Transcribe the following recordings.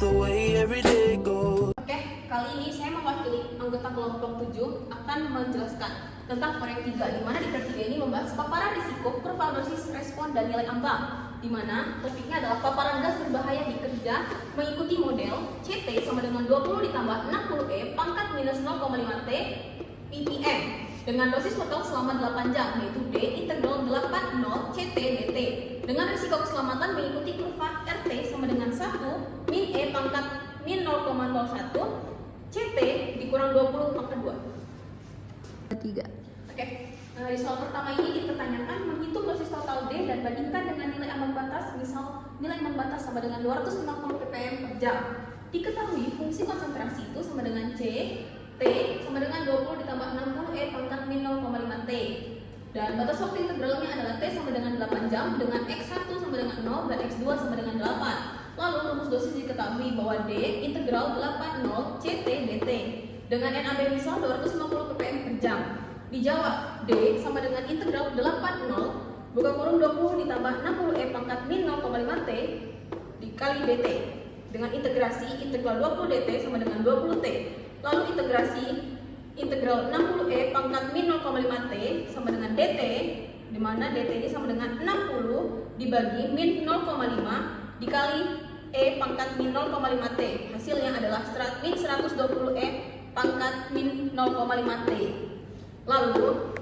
the way every day goes. Oke, kali ini saya mewakili anggota kelompok 7 akan menjelaskan tentang proyek 3, di mana di proyek 3 ini membahas paparan risiko, kurva dosis respon, dan nilai ambang, di mana topiknya adalah paparan gas berbahaya di kerja mengikuti model CT sama dengan 20 ditambah 60E pangkat minus 0,5T ppm dengan dosis total selama 8 jam, yaitu D integral 80 CT dt dengan risiko keselamatan mengikuti kurva RT sama dengan 1 min E pangkat min 0,01 CT dikurang 20 pangkat 2. 3. Oke, di soal pertama ini dipertanyakan menghitung dosis total D dan bandingkan dengan nilai ambang batas. Misal nilai ambang batas sama dengan 260 ppm per jam. Diketahui fungsi konsentrasi itu sama dengan C T sama dengan 20 ditambah 60 E pangkat min 0,5 T. Dan batas waktu integralnya adalah T sama dengan 8 jam dengan X1 sama dengan 0 dan X2 sama dengan 8. Lalu rumus dosis diketahui bahwa D integral 80 CT dt dengan NAB misal 250 ppm per jam. Dijawab D sama dengan integral 80 buka kurung 20 ditambah 60 E pangkat min 0,5 T dikali dt dengan integrasi integral 20 dt sama dengan 20 T. Lalu integrasi integral 60 E pangkat min 0,5 T sama dengan dt, di mana dt ini sama dengan 60 dibagi min 0,5 dikali E pangkat min 0,5 T. Hasilnya adalah min 120 E pangkat min 0,5 T. Lalu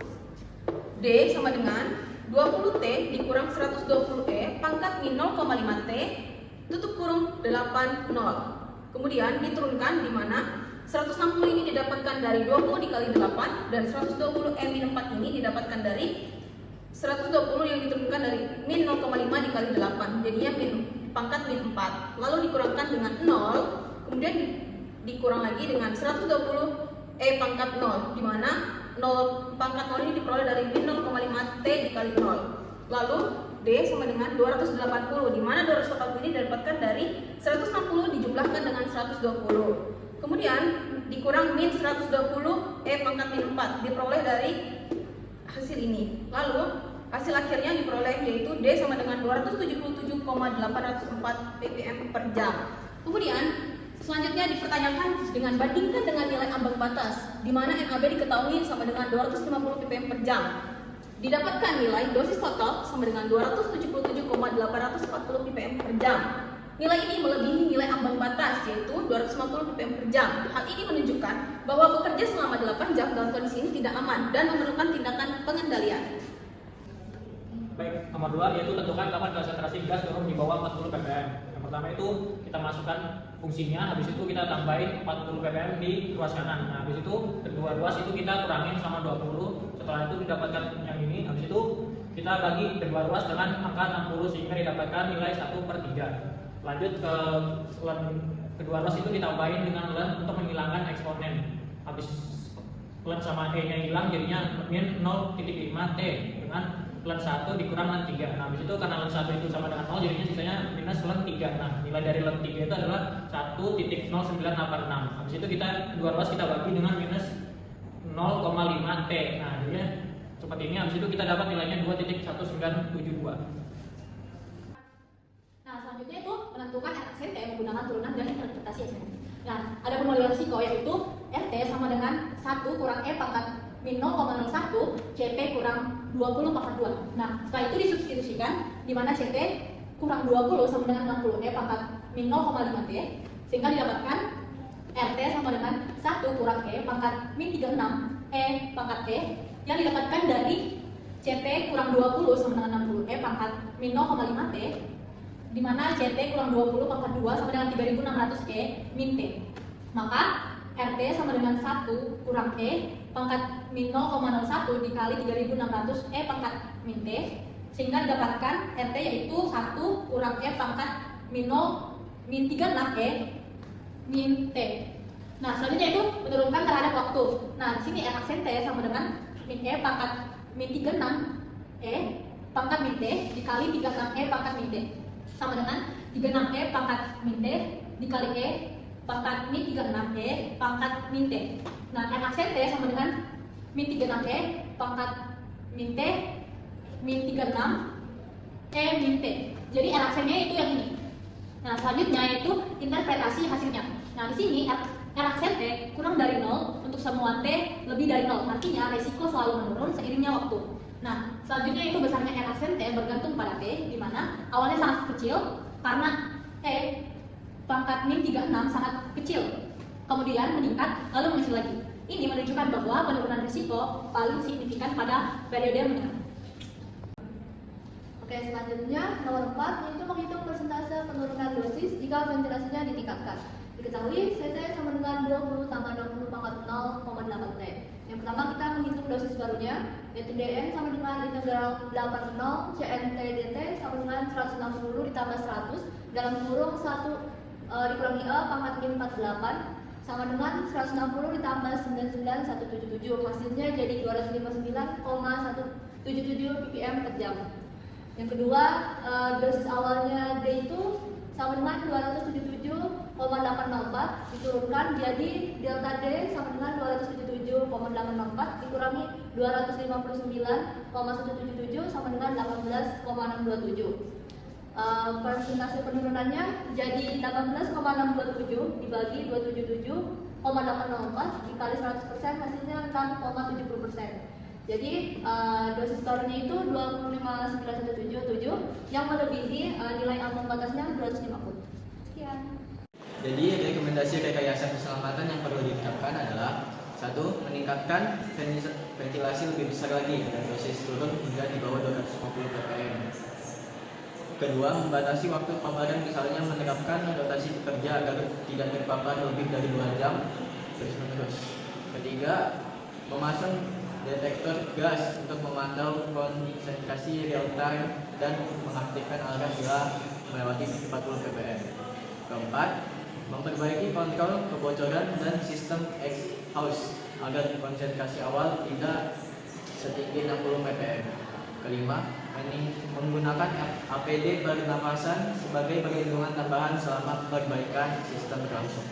D sama dengan 20 T dikurang 120 E pangkat min 0,5 T tutup kurung 80. Kemudian diturunkan, di mana 160 ini didapatkan dari 20 dikali 8 dan 120 E min 4 ini didapatkan dari 120 yang diturunkan dari min 0,5 dikali 8, jadinya min pangkat min 4. Lalu dikurangkan dengan 0, kemudian dikurang lagi dengan 120 E pangkat 0, di mana 0 pangkat 0 ini diperoleh dari min 0,5 T dikali 0. Lalu D sama dengan 280, di mana 280 ini didapatkan dari 160 dijumlahkan dengan 120. Kemudian dikurang min 120 E pangkat min 4 diperoleh dari hasil ini. Lalu hasil akhirnya diperoleh yaitu D sama dengan 277,804 ppm per jam. Kemudian selanjutnya dipertanyakan dengan bandingkan dengan nilai ambang batas, di mana NAB diketahui sama dengan 250 ppm per jam. Didapatkan nilai dosis total sama dengan 277,840 ppm per jam. Nilai ini melebihi nilai ambang batas, yaitu 250 ppm per jam. Hal ini menunjukkan bahwa bekerja selama 8 jam dalam kondisi ini tidak aman dan memerlukan tindakan pengendalian. Baik, nomor 2 yaitu tentukan kapan konsentrasi gas turun di bawah 40 ppm. Yang pertama itu kita masukkan fungsinya, habis itu kita tambahin 40 ppm di ruas kanan. Nah, habis itu kedua ruas itu kita kurangin sama 20. Setelah itu didapatkan yang ini, habis itu kita bagi kedua ruas dengan angka 60 sehingga didapatkan nilai 1/3. Lanjut ke len kedua ruas itu ditambahin dengan len untuk menghilangkan eksponen. Habis len sama E nya hilang jadinya min 0,5 T dengan len 1 dikurang len 3. Nah, habis itu karena len 1 itu sama dengan 0 jadinya sisanya minus len 3. Nah, nilai dari len 3 itu adalah 1.0986. Habis itu kita dua ruas kita bagi dengan minus 0,5 T. Nah, jadinya seperti ini. Habis itu kita dapat nilainya 2.1972. Nah, selanjutnya itu menentukan RT menggunakan turunan dan interpretasi SNT. Nah, ada pemodelan risiko yaitu RT sama dengan 1 kurang E pangkat min 0,01 CT kurang 20 pangkat 2. Nah, setelah itu disubstitusikan, di mana CT kurang 20 sama dengan 60 E pangkat min 0,5 T, sehingga didapatkan RT sama dengan 1 kurang E pangkat min 36 E pangkat T yang didapatkan dari CT kurang 20 sama dengan 60 E pangkat min 0,5 T, di mana CT kurang 20 pangkat 2 sama dengan 3600 E min T. Maka RT sama dengan 1 kurang E pangkat min 0,01 dikali 3600 E pangkat min T, sehingga didapatkan RT yaitu 1 kurang E pangkat min 36 E min T. Nah, selanjutnya itu menurunkan terhadap waktu. Nah, di sini R aksen T sama dengan min E pangkat min 36 E pangkat min T dikali 36 E pangkat min T sama dengan 36 E pangkat min T dikali E pangkat min 36 E pangkat min T. Nah, R aksen T sama dengan min 36 E pangkat min T min 36 E min T. Jadi R aksennya itu yang ini. Nah, selanjutnya yaitu interpretasi hasilnya. Nah, di sini R aksen T kurang dari 0 untuk semua T lebih dari 0. Artinya resiko selalu menurun seiringnya waktu. Nah, selanjutnya itu besarnya R aksen T bergantung pada T, di mana awalnya sangat kecil karena T pangkat min 36 sangat kecil. Kemudian meningkat, lalu mengecil lagi. Ini menunjukkan bahwa penurunan risiko paling signifikan pada periode menengah. Oke, selanjutnya nomor 4 yaitu menghitung persentase penurunan dosis jika ventilasinya ditingkatkan. Diketahui CT sama dengan 20 tambah 20 pangkat 0,8 T. Yang pertama kita menghitung dosis barunya, yaitu DN sama dengan integral 80 CNT DT sama dengan 160 ditambah 100 dalam kurung 1 dikurangi E pangkat min 48 sama dengan 160 ditambah 99177. Hasilnya jadi 259,177 ppm per jam. Yang kedua, dosis awalnya D itu sama dengan 277,804 diturunkan jadi delta D sama dengan 277,804 dikurangi 259,177 sama dengan 18,627. Persentase penurunannya jadi 18,627 dibagi 277,804 dikali 100% hasilnya 6,70%. Jadi dosis barunya itu 25,977 yang melebihi nilai ambang batasnya 250. Sekian. Jadi rekomendasi rekayasa keselamatan yang perlu diterapkan adalah 1. Meningkatkan ventilasi lebih besar lagi dan dosis turun hingga di bawah 250 ppm. Kedua, membatasi waktu paparan, misalnya menerapkan rotasi pekerja agar tidak terpapar lebih dari 2 jam terus-menerus. Ketiga, memasang detektor gas untuk memantau konsentrasi real time dan mengaktifkan alarm bila melewati 40 ppm. Keempat, memperbaiki kontrol kebocoran dan sistem exhaust agar konsentrasi awal tidak setinggi 60 ppm. Kelima, menggunakan APD pernapasan sebagai perlindungan tambahan selama perbaikan sistem berlangsung.